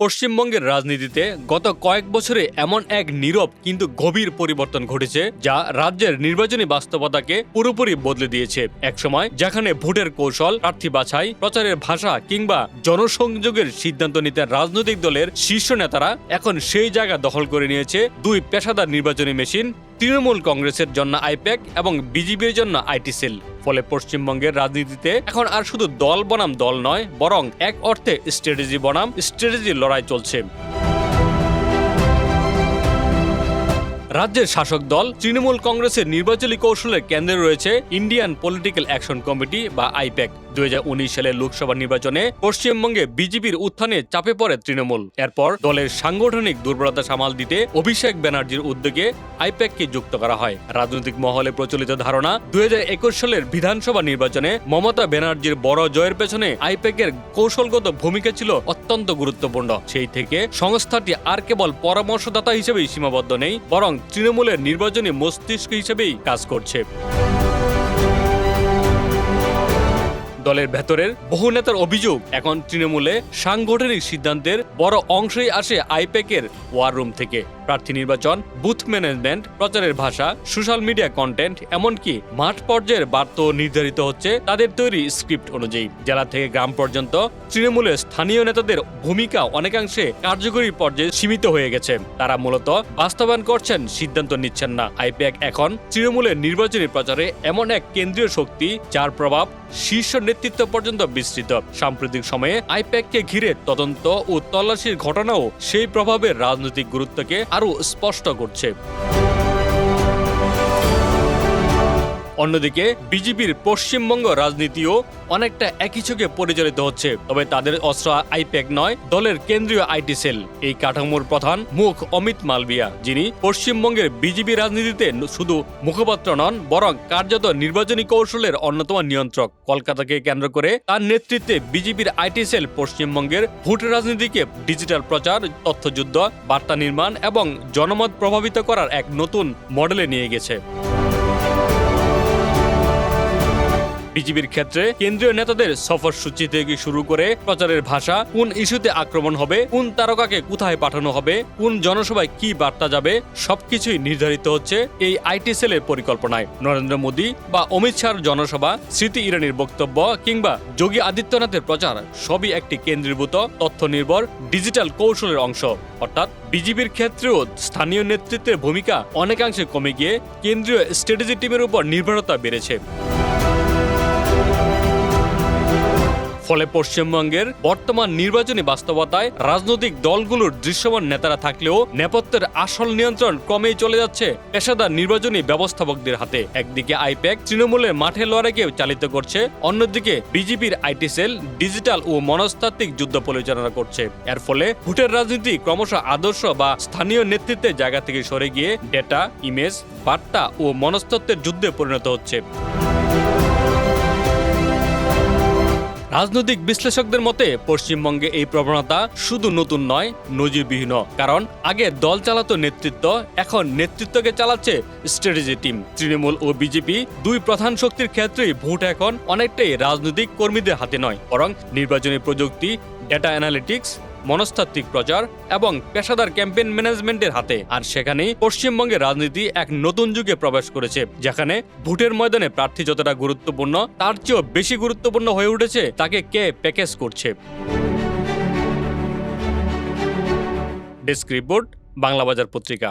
পশ্চিমবঙ্গের রাজনীতিতে গত কয়েক বছরে এমন এক নীরব কিন্তু গভীর পরিবর্তন ঘটেছে যা রাজ্যের নির্বাচনী বাস্তবতাকে পুরোপুরি বদলে দিয়েছে। একসময় যেখানে ভোটের কৌশল, প্রার্থী বাছাই, প্রচারের ভাষা কিংবা জনসংযোগের সিদ্ধান্ত নিতে রাজনৈতিক দলের শীর্ষ নেতারা, এখন সেই জায়গা দখল করে নিয়েছে দুই পেশাদার নির্বাচনী মেশিন, তৃণমূল কংগ্রেসের জন্য আইপ্যাক এবং বিজেপির জন্য আইটি সেল। ফলে পশ্চিমবঙ্গের রাজনীতিতে এখন আর শুধু দল বনাম দল নয়, বরং এক অর্থে স্ট্র্যাটেজি বনাম স্ট্র্যাটেজির লড়াই চলছে। রাজ্যের শাসক দল তৃণমূল কংগ্রেসের নির্বাচনী কৌশলের কেন্দ্রে রয়েছে ইন্ডিয়ান পলিটিক্যাল অ্যাকশন কমিটি বা আইপ্যাক। 2019 সালের লোকসভা নির্বাচনে পশ্চিমবঙ্গে বিজেপির উত্থানে চাপে পড়ে তৃণমূল। এরপর দলের সাংগঠনিক দুর্বলতা সামাল দিতে অভিষেক ব্যানার্জির উদ্যোগে আইপ্যাককে যুক্ত করা হয়। রাজনৈতিক মহলে প্রচলিত ধারণা, 2021 সালের বিধানসভা নির্বাচনে মমতা ব্যানার্জির বড় জয়ের পেছনে আইপ্যাকের কৌশলগত ভূমিকা ছিল অত্যন্ত গুরুত্বপূর্ণ। সেই থেকে সংস্থাটি আর কেবল পরামর্শদাতা হিসেবেই সীমাবদ্ধ নেই, বরং তৃণমূলের নির্বাচনী মস্তিষ্ক হিসেবেই কাজ করছে। দলের ভেতরের বহু নেতার অভিযোগ, এখন তৃণমূলে সাংগঠনিক সিদ্ধান্তের বড় অংশই আসে আইপ্যাকের ওয়ার রুম থেকে। প্রার্থী নির্বাচন, বুথ ম্যানেজমেন্ট, প্রচারের ভাষা, সোশ্যাল মিডিয়া কন্টেন্ট, এমনকি মাঠ পর্যায়ের বার্তাও নির্ধারিত হচ্ছে তাদের তৈরি স্ক্রিপ্ট অনুযায়ী। জেলা থেকে গ্রাম পর্যন্ত তৃণমূলের স্থানীয় নেতাদের ভূমিকা অনেকাংশে কার্যকরী পর্যায়ে সীমিত হয়ে গেছে। তারা মূলত বাস্তবায়ন করছেন, সিদ্ধান্ত নিচ্ছেন না। আইপ্যাক এখন তৃণমূলের নির্বাচনী প্রচারে এমন এক কেন্দ্রীয় শক্তি যার প্রভাব শীর্ষ নেতৃত্ব পর্যন্ত বিস্তৃত। সাম্প্রতিক সময়ে আইপ্যাককে ঘিরে তদন্ত ও তল্লাশির ঘটনাও সেই প্রভাবের রাজনৈতিক গুরুত্বকে আরও স্পষ্ট করছে। অন্যদিকে বিজেপির পশ্চিমবঙ্গ রাজনীতিও অনেকটা একই চোখে পরিচালিত হচ্ছে, তবে তাদের অস্ত্র আইপ্যাক নয়, দলের কেন্দ্রীয় আইটি সেল। এই কাঠামোর প্রধান মুখ অমিত মালভিয়া, যিনি পশ্চিমবঙ্গের বিজেপি রাজনীতিতে শুধু মুখপাত্র নন, বরং কার্যত নির্বাচনী কৌশলের অন্যতম নিয়ন্ত্রক। কলকাতাকে কেন্দ্র করে তার নেতৃত্বে বিজেপির আইটি সেল পশ্চিমবঙ্গের ভোট রাজনীতিকে ডিজিটাল প্রচার, তথ্যযুদ্ধ, বার্তা নির্মাণ এবং জনমত প্রভাবিত করার এক নতুন মডেলে নিয়ে গেছে। বিজেপির ক্ষেত্রে কেন্দ্রীয় নেতাদের সফরসূচি থেকে শুরু করে প্রচারের ভাষা, কোন ইস্যুতে আক্রমণ হবে, কোন তারকাকে কোথায় পাঠানো হবে, কোন জনসভায় কি বার্তা যাবে, সবকিছুই নির্ধারিত হচ্ছে এই আইটি সেলের পরিকল্পনায়। নরেন্দ্র মোদী বা অমিত শাহর জনসভা, স্মৃতি ইরানির বক্তব্য কিংবা যোগী আদিত্যনাথের প্রচার সবই একটি কেন্দ্রীভূত তথ্য নির্ভর ডিজিটাল কৌশলের অংশ। অর্থাৎ বিজেপির ক্ষেত্রেও স্থানীয় নেতৃত্বের ভূমিকা অনেকাংশে কমে গিয়ে কেন্দ্রীয় স্ট্র্যাটেজি টিমের উপর নির্ভরতা বেড়েছে। ফলে পশ্চিমবঙ্গের বর্তমান নির্বাচনী বাস্তবতায় রাজনৈতিক দলগুলোর দৃশ্যমান নেতারা থাকলেও নেপথ্যের আসল নিয়ন্ত্রণ ক্রমেই চলে যাচ্ছে পেশাদার নির্বাচনী ব্যবস্থাপকদের হাতে। একদিকে আইপ্যাক তৃণমূলের মাঠে লড়াইকে চালিত করছে, অন্যদিকে বিজেপির আইটি সেল ডিজিটাল ও মনস্তাত্ত্বিক যুদ্ধ পরিচালনা করছে। এর ফলে ভোটের রাজনীতি ক্রমশ আদর্শ বা স্থানীয় নেতৃত্বের জায়গা থেকে সরে গিয়ে ডেটা, ইমেজ, বার্তা ও মনস্তত্ত্বের যুদ্ধে পরিণত হচ্ছে। রাজনৈতিক বিশ্লেষকদের মতে পশ্চিমবঙ্গে এই প্রবণতা শুধু নতুন নয়, নজিরবিহীন। কারণ আগে দল চালাতো নেতৃত্ব, এখন নেতৃত্বকে চালাচ্ছে স্ট্র্যাটেজি টিম। তৃণমূল ও বিজেপি দুই প্রধান শক্তির ক্ষেত্রেই ভোট এখন অনেকটাই রাজনৈতিক কর্মীদের হাতে নয়, বরং নির্বাচনী প্রযুক্তি, ডেটা অ্যানালিটিক্স, মনস্তাত্ত্বিক প্রচার এবং পেশাদার ক্যাম্পেইন ম্যানেজমেন্টের হাতে। আর সেখানেই পশ্চিমবঙ্গের রাজনীতি এক নতুন যুগে প্রবেশ করেছে, যেখানে ভোটের ময়দানে প্রার্থী যতটা গুরুত্বপূর্ণ, তার চেয়েও বেশি গুরুত্বপূর্ণ হয়ে উঠেছে তাকে কে প্যাকেজ করছে। ডেস্ক রিপোর্ট, বাংলা বাজার পত্রিকা।